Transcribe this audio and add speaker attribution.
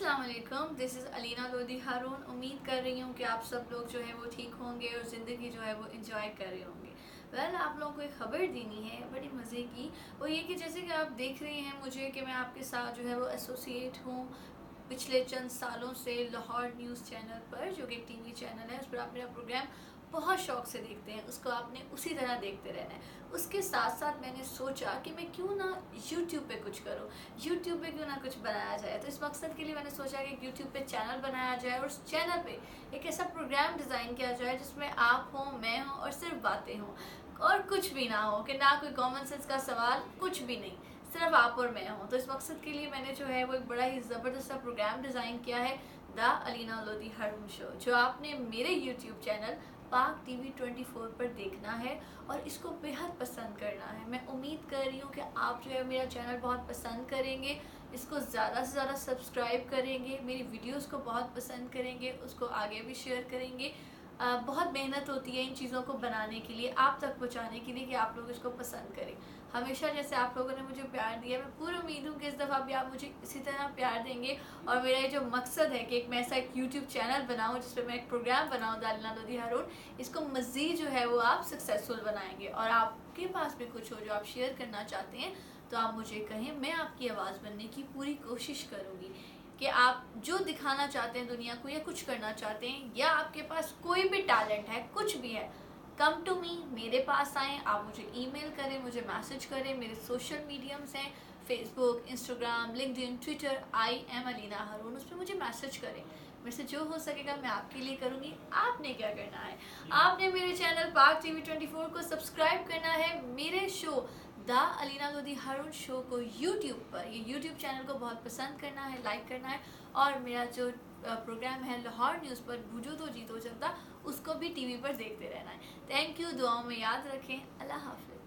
Speaker 1: अस्सलाम वालेकुम, this is Alina Lodhi हारून। उम्मीद कर रही हूँ कि आप सब लोग जो है वो ठीक होंगे और ज़िंदगी जो है वो इंजॉय कर रहे होंगे। आप लोगों को एक ख़बर देनी है बड़ी मज़े की। वो ये कि जैसे कि आप देख रहे हैं मुझे कि मैं आपके साथ जो है वो एसोसिएट हूँ पिछले चंद सालों से लाहौर न्यूज़ चैनल पर, जो कि एक टीवी चैनल है। उस पर आप मेरा प्रोग्राम बहुत शौक़ से देखते हैं, उसको आपने उसी तरह देखते रहना है। उसके साथ साथ मैंने सोचा कि मैं क्यों ना यूट्यूब पे कुछ करूं, यूट्यूब पे क्यों ना कुछ बनाया जाए। तो इस मकसद के लिए मैंने सोचा कि यूट्यूब पे चैनल बनाया जाए और उस चैनल पे एक ऐसा प्रोग्राम डिज़ाइन किया जाए जिसमें आप हों, मैं हूँ और सिर्फ बातें हों और कुछ भी ना हो, कि ना कोई कॉमन सेंस का सवाल, कुछ भी नहीं, सिर्फ आप और मैं हूँ। तो इस मकसद के लिए मैंने जो है वो एक बड़ा ही ज़बरदस्त सा प्रोग्राम डिज़ाइन किया है, द अलीना लोधी हारून शो, जो आपने मेरे यूट्यूब चैनल पाक टीवी 24 पर देखना है और इसको बेहद पसंद करना है। मैं उम्मीद कर रही हूँ कि आप जो है मेरा चैनल बहुत पसंद करेंगे, इसको ज़्यादा से ज़्यादा सब्सक्राइब करेंगे, मेरी वीडियोस को बहुत पसंद करेंगे, उसको आगे भी शेयर करेंगे। बहुत मेहनत होती है इन चीज़ों को बनाने के लिए, आप तक पहुँचाने के लिए, कि आप लोग इसको पसंद करें। हमेशा जैसे आप लोगों ने मुझे प्यार दिया, मैं पूरी उम्मीद हूँ कि इस दफ़ा भी आप मुझे इसी तरह प्यार देंगे। और मेरा ये जो मकसद है कि मैं ऐसा एक यूट्यूब चैनल बनाऊँ जिस पर मैं एक प्रोग्राम बनाऊँ, द अलीना लोधी हारून, इसको मज़ीद जो है वो आप सक्सेसफुल बनाएंगे। और आपके पास भी कुछ हो जो आप शेयर करना चाहते हैं तो आप मुझे कहें, मैं आपकी आवाज़ बनने की पूरी कोशिश करूँगी। कि आप जो दिखाना चाहते हैं दुनिया को, या कुछ करना चाहते हैं, या आपके पास कोई भी टैलेंट है, कुछ भी है, कम टू मी, मेरे पास आएँ, आप मुझे ईमेल करें, मुझे मैसेज करें। मेरे सोशल मीडियम्स हैं Facebook, Instagram, LinkedIn, Twitter, I am Alina Haroon, उस पर मुझे मैसेज करें। मेरे से जो हो सकेगा मैं आपके लिए करूँगी। आपने क्या करना है, आपने मेरे चैनल पाक टीवी 24 को सब्सक्राइब करना है, मेरे show the Alina Lodhi Haroon show को यूट्यूब पर, ये यूट्यूब चैनल को बहुत पसंद करना है, लाइक करना है। और मेरा जो प्रोग्राम है लाहौर न्यूज़ पर, बूझो तो जीतो जनता, उसको भी टीवी पर देखते रहना है। थैंक यू, दुआओं में याद रखें। अल्लाह हाफ़िज़।